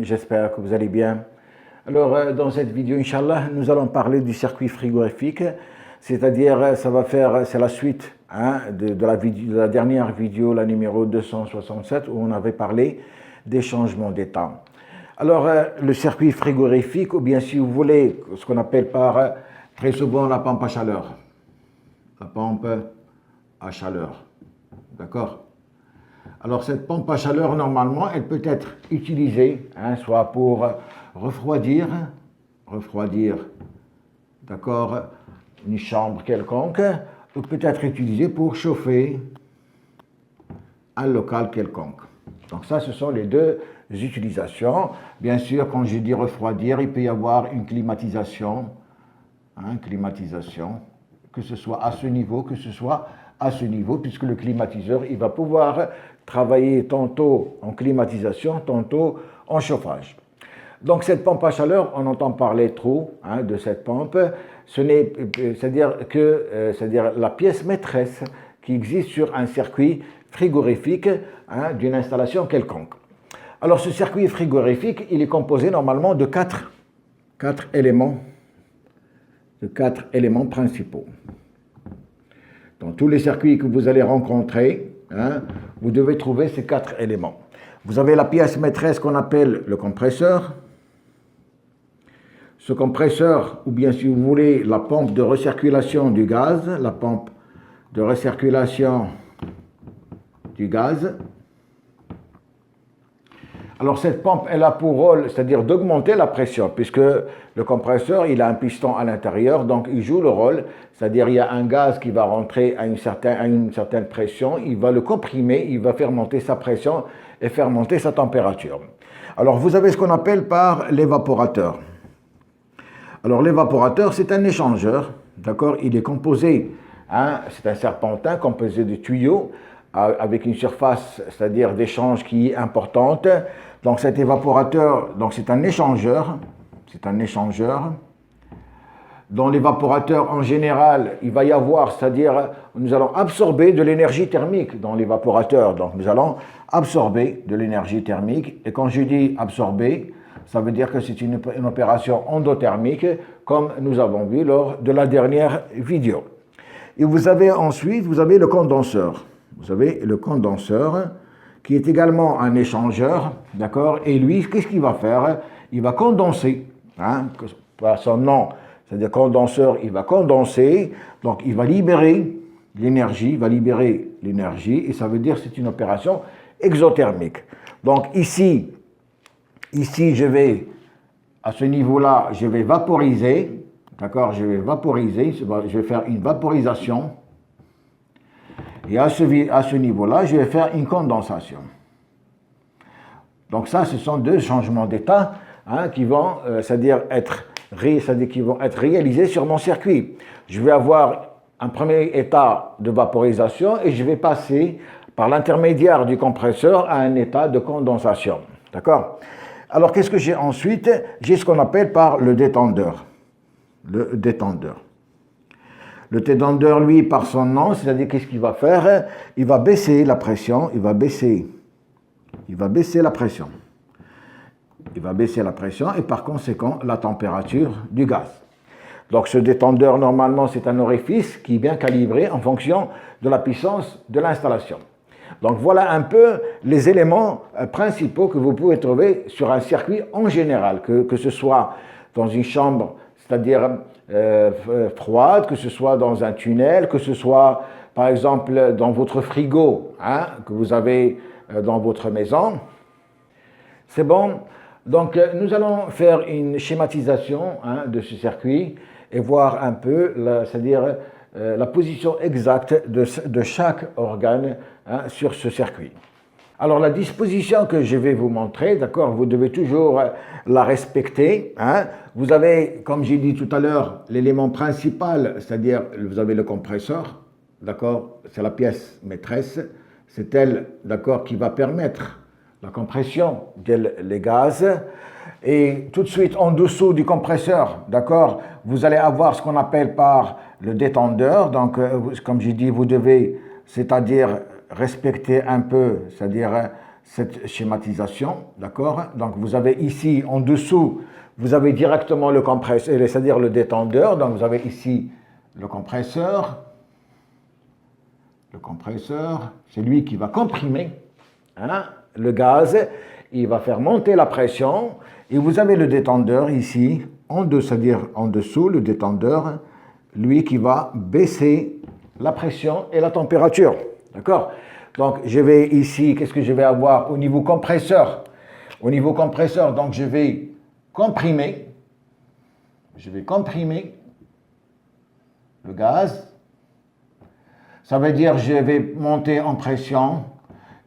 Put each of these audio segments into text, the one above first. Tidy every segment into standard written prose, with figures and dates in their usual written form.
j'espère que vous allez bien. Alors, dans cette vidéo, Inch'Allah, nous allons parler du circuit frigorifique, c'est-à-dire, c'est la suite de la dernière vidéo, la numéro 267, où on avait parlé des changements d'état. Alors, le circuit frigorifique, ou bien si vous voulez, ce qu'on appelle très souvent la pompe à chaleur. La pompe à chaleur, d'accord? Alors cette pompe à chaleur, normalement, elle peut être utilisée, soit pour refroidir, d'accord, une chambre quelconque, ou peut être utilisée pour chauffer un local quelconque. Donc ça, ce sont les deux utilisations. Bien sûr, quand je dis refroidir, il peut y avoir une climatisation, que ce soit à ce niveau, puisque le climatiseur, il va pouvoir travailler tantôt en climatisation, tantôt en chauffage. Donc cette pompe à chaleur, on entend parler trop de cette pompe, c'est-à-dire la pièce maîtresse qui existe sur un circuit frigorifique d'une installation quelconque. Alors ce circuit frigorifique, il est composé normalement de quatre éléments principaux. Dans tous les circuits que vous allez rencontrer, vous devez trouver ces quatre éléments. Vous avez la pièce maîtresse qu'on appelle le compresseur. Ce compresseur, ou bien si vous voulez, la pompe de recirculation du gaz, Alors cette pompe, elle a pour rôle, c'est-à-dire d'augmenter la pression, puisque le compresseur, il a un piston à l'intérieur, donc il joue le rôle, c'est-à-dire il y a un gaz qui va rentrer à une certaine pression, il va le comprimer, il va faire monter sa pression et faire monter sa température. Alors vous avez ce qu'on appelle par l'évaporateur. Alors l'évaporateur, c'est un échangeur, d'accord? Il est composé, c'est un serpentin composé de tuyaux, avec une surface, c'est-à-dire d'échange qui est importante. Donc cet évaporateur, c'est un échangeur. Dans l'évaporateur, en général, il va y avoir, c'est-à-dire, nous allons absorber de l'énergie thermique dans l'évaporateur. Donc nous allons absorber de l'énergie thermique. Et quand je dis absorber, ça veut dire que c'est une opération endothermique, comme nous avons vu lors de la dernière vidéo. Et vous avez le condenseur. Vous avez le condenseur qui est également un échangeur, d'accord? Et lui, qu'est-ce qu'il va faire? Il va condenser, par son nom, c'est-à-dire condenseur, il va condenser, donc il va libérer l'énergie, et ça veut dire que c'est une opération exothermique. Donc ici, à ce niveau-là, je vais vaporiser, d'accord? Je vais faire une vaporisation. Et à ce niveau-là, je vais faire une condensation. Donc ça, ce sont deux changements d'état qui vont, être réalisés sur mon circuit. Je vais avoir un premier état de vaporisation et je vais passer par l'intermédiaire du compresseur à un état de condensation. D'accord? Alors, qu'est-ce que j'ai ensuite? J'ai ce qu'on appelle par le détendeur. Le détendeur, lui, par son nom, c'est-à-dire qu'est-ce qu'il va faire? Il va baisser la pression, et par conséquent la température du gaz. Donc ce détendeur, normalement, c'est un orifice qui est bien calibré en fonction de la puissance de l'installation. Donc voilà un peu les éléments principaux que vous pouvez trouver sur un circuit en général, que ce soit dans une chambre, c'est-à-dire froide, que ce soit dans un tunnel, que ce soit par exemple dans votre frigo que vous avez dans votre maison. C'est bon. Donc nous allons faire une schématisation de ce circuit et voir un peu, c'est-à-dire la position exacte de chaque organe sur ce circuit. Alors la disposition que je vais vous montrer, d'accord, vous devez toujours la respecter. Vous avez, comme j'ai dit tout à l'heure, l'élément principal, c'est-à-dire vous avez le compresseur, d'accord, c'est la pièce maîtresse, c'est elle, d'accord, qui va permettre la compression des gaz. Et tout de suite en dessous du compresseur, d'accord, vous allez avoir ce qu'on appelle par le détendeur. Donc, comme j'ai dit, vous devez, c'est-à-dire respecter un peu, c'est-à-dire cette schématisation, d'accord? Donc vous avez ici en dessous, vous avez directement le compresseur, c'est-à-dire le détendeur. Donc vous avez ici le compresseur. Le compresseur, c'est lui qui va comprimer le gaz, il va faire monter la pression. Et vous avez le détendeur ici, c'est-à-dire en dessous, le détendeur, lui qui va baisser la pression et la température. D'accord? Donc, je vais ici, qu'est-ce que je vais avoir au niveau compresseur? Au niveau compresseur, donc je vais comprimer le gaz. Ça veut dire que je vais monter en pression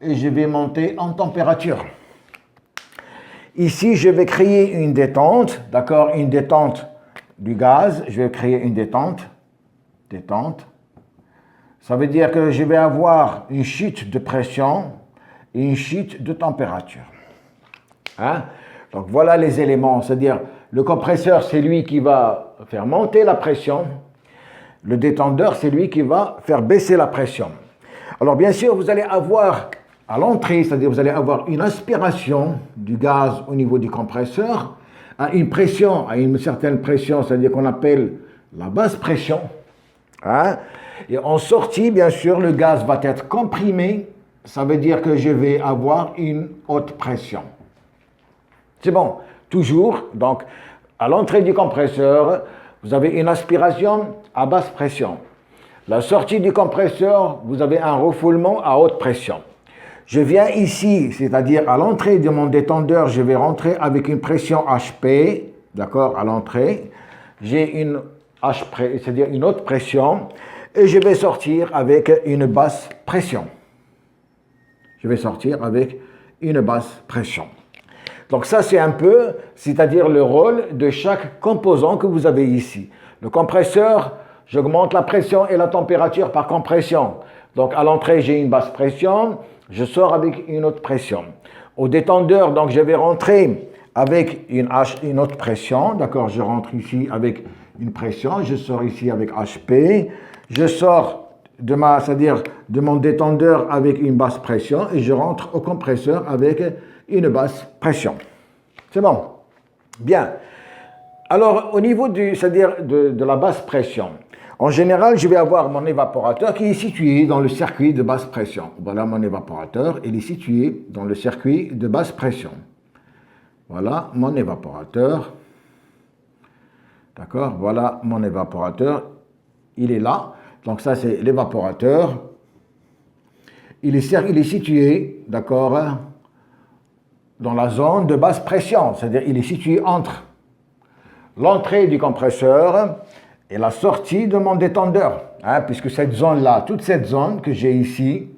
et je vais monter en température. Ici, je vais créer une détente, d'accord? Une détente du gaz. Je vais créer une détente. Ça veut dire que je vais avoir une chute de pression et une chute de température. Donc voilà les éléments, c'est-à-dire le compresseur, c'est lui qui va faire monter la pression. Le détendeur, c'est lui qui va faire baisser la pression. Alors bien sûr, vous allez avoir à l'entrée, c'est-à-dire vous allez avoir une aspiration du gaz au niveau du compresseur à une pression, à une certaine pression, c'est-à-dire qu'on appelle la basse pression. Et en sortie, bien sûr, le gaz va être comprimé, ça veut dire que je vais avoir une haute pression. C'est bon, toujours, donc à l'entrée du compresseur, vous avez une aspiration à basse pression. La sortie du compresseur, vous avez un refoulement à haute pression. Je viens ici, c'est-à-dire à l'entrée de mon détendeur, je vais rentrer avec une pression HP, d'accord, à l'entrée. J'ai une c'est-à-dire une haute pression, et je vais sortir avec une basse pression. Donc ça, c'est un peu, c'est-à-dire le rôle de chaque composant que vous avez ici. Le compresseur, j'augmente la pression et la température par compression. Donc à l'entrée, j'ai une basse pression, je sors avec une haute pression. Au détendeur, donc je vais rentrer avec une haute pression, d'accord, je rentre ici avec une pression, je sors ici avec HP, je sors c'est-à-dire de mon détendeur avec une basse pression et je rentre au compresseur avec une basse pression. C'est bon? Bien. Alors, au niveau c'est-à-dire de la basse pression, en général, je vais avoir mon évaporateur qui est situé dans le circuit de basse pression. Voilà mon évaporateur, il est situé dans le circuit de basse pression. Voilà mon évaporateur. D'accord? Voilà mon évaporateur. Il est là. Donc ça, c'est l'évaporateur. Il est situé, d'accord, dans la zone de basse pression. C'est-à-dire il est situé entre l'entrée du compresseur et la sortie de mon détendeur. Puisque cette zone-là, toute cette zone que j'ai ici,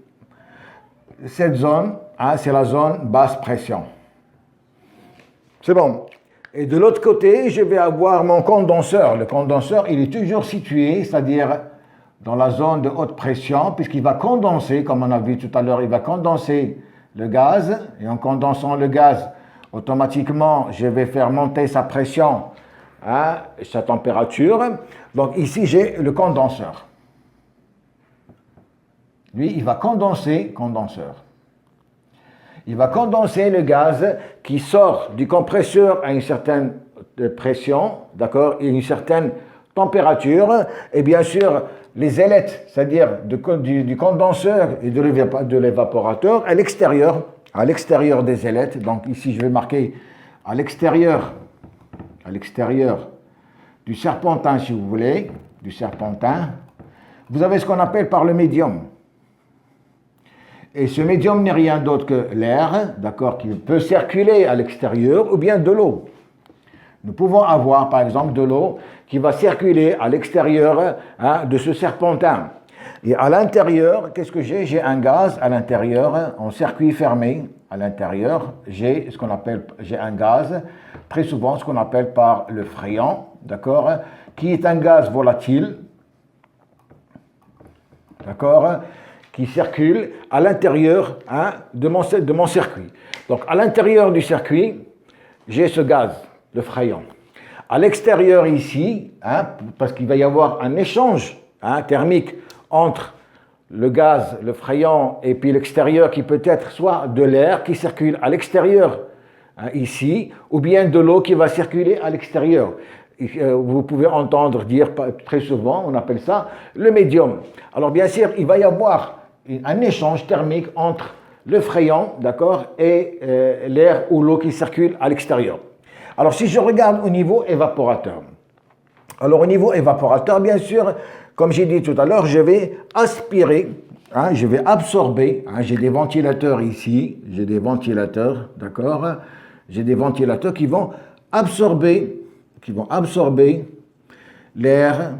cette zone, c'est la zone basse pression. C'est bon. Et de l'autre côté, je vais avoir mon condenseur. Le condenseur, il est toujours situé, c'est-à-dire dans la zone de haute pression, puisqu'il va condenser, comme on a vu tout à l'heure, il va condenser le gaz. Et en condensant le gaz, automatiquement, je vais faire monter sa pression, sa température. Donc ici, j'ai le condenseur. Lui, il va condenser, il va condenser le gaz qui sort du compresseur à une certaine pression, d'accord, et une certaine température. Et bien sûr, les ailettes, c'est-à-dire du condenseur et de l'évaporateur, à l'extérieur des ailettes. Donc ici, je vais marquer à l'extérieur du serpentin, si vous voulez, du serpentin, vous avez ce qu'on appelle par le médium. Et ce médium n'est rien d'autre que l'air, d'accord, qui peut circuler à l'extérieur, ou bien de l'eau. Nous pouvons avoir, par exemple, de l'eau qui va circuler à l'extérieur de ce serpentin. Et à l'intérieur, qu'est-ce que j'ai? J'ai un gaz à l'intérieur, en circuit fermé. À l'intérieur, j'ai un gaz, très souvent ce qu'on appelle par le fréon, d'accord, qui est un gaz volatile, d'accord, qui circule à l'intérieur de mon circuit. Donc, à l'intérieur du circuit, j'ai ce gaz, le fréon. À l'extérieur ici, parce qu'il va y avoir un échange thermique entre le gaz, le frayant, et puis l'extérieur qui peut être soit de l'air qui circule à l'extérieur, hein, ici, ou bien de l'eau qui va circuler à l'extérieur. Vous pouvez entendre dire très souvent, on appelle ça le médium. Alors bien sûr, il va y avoir un échange thermique entre le frayant, d'accord, et l'air ou l'eau qui circule à l'extérieur. Alors si je regarde au niveau évaporateur, alors au niveau évaporateur, bien sûr, comme j'ai dit tout à l'heure, je vais aspirer, hein, je vais absorber, hein, j'ai des ventilateurs ici, j'ai des ventilateurs, d'accord, j'ai des ventilateurs qui vont absorber l'air,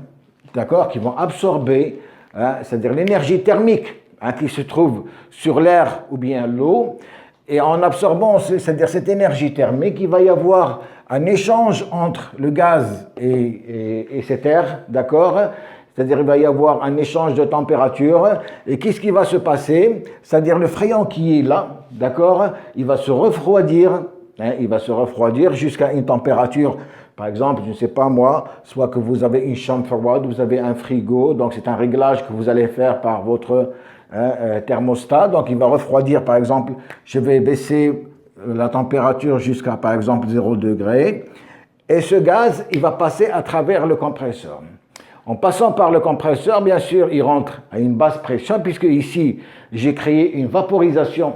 d'accord, qui vont absorber, hein, c'est-à-dire l'énergie thermique, hein, qui se trouve sur l'air ou bien l'eau, et en absorbant, c'est-à-dire cette énergie thermique, il va y avoir un échange entre le gaz et cet air, d'accord? C'est-à-dire il va y avoir un échange de température, et qu'est-ce qui va se passer? C'est-à-dire le frayant qui est là, d'accord? Il va se refroidir, hein, il va se refroidir jusqu'à une température. Par exemple, je ne sais pas moi, soit que vous avez une chambre froide, vous avez un frigo, donc c'est un réglage que vous allez faire par votre thermostat, donc il va refroidir, par exemple, je vais baisser la température jusqu'à, par exemple, 0 degré, et ce gaz, il va passer à travers le compresseur. En passant par le compresseur, bien sûr, il rentre à une basse pression, puisque ici, j'ai créé une vaporisation,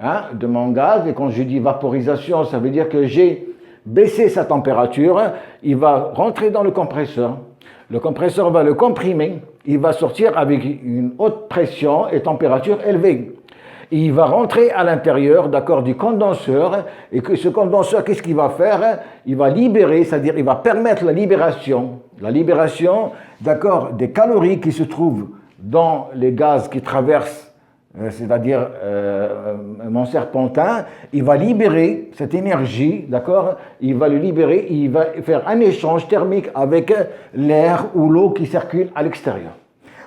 hein, de mon gaz, et quand je dis vaporisation, ça veut dire que j'ai baissé sa température, il va rentrer dans le compresseur va le comprimer, il va sortir avec une haute pression et température élevée. Il va rentrer à l'intérieur, d'accord, du condenseur, et que ce condenseur, qu'est-ce qu'il va faire? Il va libérer, c'est-à-dire il va permettre la libération, d'accord, des calories qui se trouvent dans les gaz qui traversent, c'est-à-dire mon serpentin, il va libérer cette énergie, d'accord, il va le libérer, il va faire un échange thermique avec l'air ou l'eau qui circule à l'extérieur.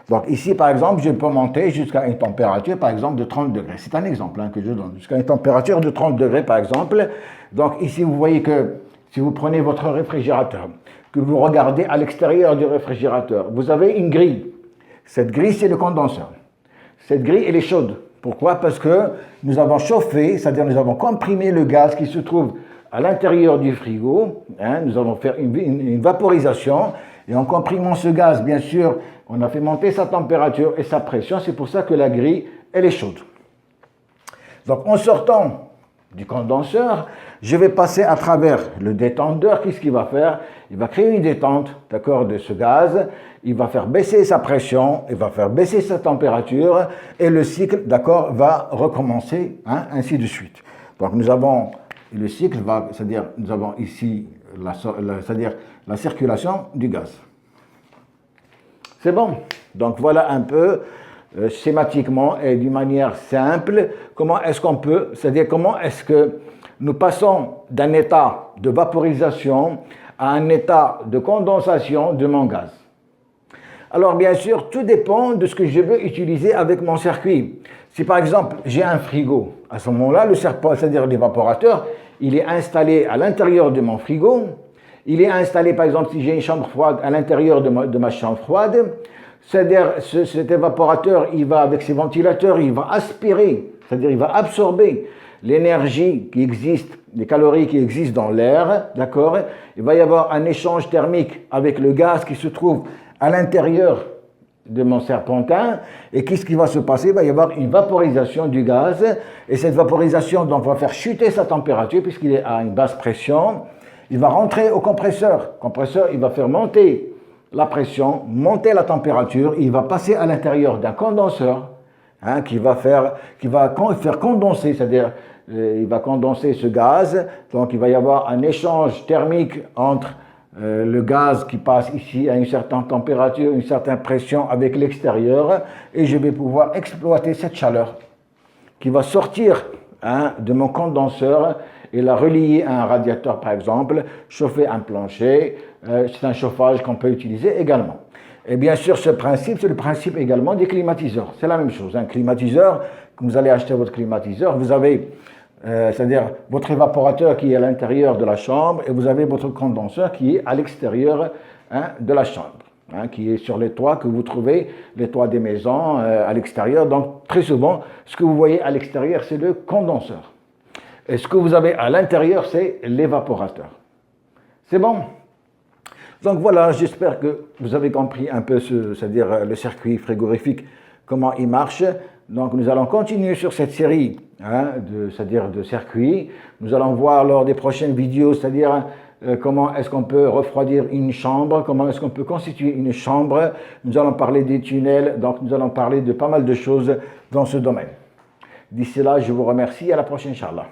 Donc ici, par exemple, je peux monter jusqu'à une température, par exemple, de 30 degrés. C'est un exemple, hein, que je donne. Jusqu'à une température de 30 degrés, par exemple. Donc ici, vous voyez que si vous prenez votre réfrigérateur, que vous regardez à l'extérieur du réfrigérateur, vous avez une grille. Cette grille, c'est le condenseur. Cette grille, elle est chaude. Pourquoi? Parce que nous avons chauffé, c'est-à-dire nous avons comprimé le gaz qui se trouve à l'intérieur du frigo. Hein, nous avons fait une vaporisation. Et en comprimant ce gaz, bien sûr, on a fait monter sa température et sa pression. C'est pour ça que la grille, elle est chaude. Donc, en sortant du condenseur, je vais passer à travers le détendeur. Qu'est-ce qu'il va faire? Il va créer une détente, d'accord, de ce gaz. Il va faire baisser sa pression, il va faire baisser sa température, et le cycle, d'accord, va recommencer, hein, ainsi de suite. Donc, nous avons le cycle, c'est-à-dire nous avons ici c'est-à-dire la circulation du gaz. C'est bon. Donc voilà un peu schématiquement et d'une manière simple comment est-ce qu'on peut, c'est-à-dire comment est-ce que nous passons d'un état de vaporisation à un état de condensation de mon gaz. Alors bien sûr, tout dépend de ce que je veux utiliser avec mon circuit. Si par exemple j'ai un frigo, à ce moment-là, le serpent, c'est-à-dire l'évaporateur, il est installé à l'intérieur de mon frigo. Il est installé, par exemple, si j'ai une chambre froide, à l'intérieur de ma chambre froide. C'est-à-dire, cet évaporateur, il va, avec ses ventilateurs, il va aspirer, c'est-à-dire il va absorber l'énergie qui existe, les calories qui existent dans l'air, d'accord? Il va y avoir un échange thermique avec le gaz qui se trouve à l'intérieur de mon serpentin, et qu'est-ce qui va se passer? Il va y avoir une vaporisation du gaz, et cette vaporisation donc, va faire chuter sa température, puisqu'il est à une basse pression. Il va rentrer au compresseur. Le compresseur, il va faire monter la pression, monter la température, il va passer à l'intérieur d'un condenseur, hein, qui va faire condenser, c'est-à-dire il va condenser ce gaz, donc il va y avoir un échange thermique entre le gaz qui passe ici à une certaine température, une certaine pression avec l'extérieur, et je vais pouvoir exploiter cette chaleur qui va sortir, hein, de mon condenseur et la relier à un radiateur par exemple, chauffer un plancher, c'est un chauffage qu'on peut utiliser également. Et bien sûr, ce principe, c'est le principe également des climatiseurs. C'est la même chose. Un climatiseur, quand vous allez acheter votre climatiseur, vous avez c'est-à-dire votre évaporateur qui est à l'intérieur de la chambre et vous avez votre condenseur qui est à l'extérieur, hein, de la chambre. qui est sur les toits, que vous trouvez, les toits des maisons à l'extérieur. Donc très souvent, ce que vous voyez à l'extérieur, c'est le condenseur. Et ce que vous avez à l'intérieur, c'est l'évaporateur. C'est bon? Donc voilà, j'espère que vous avez compris un peu c'est-à-dire le circuit frigorifique, comment il marche. Donc nous allons continuer sur cette série, c'est-à-dire de circuits. Nous allons voir lors des prochaines vidéos, c'est-à-dire comment est-ce qu'on peut refroidir une chambre, comment est-ce qu'on peut constituer une chambre. Nous allons parler des tunnels, donc nous allons parler de pas mal de choses dans ce domaine. D'ici là, je vous remercie. À la prochaine, Inch'Allah.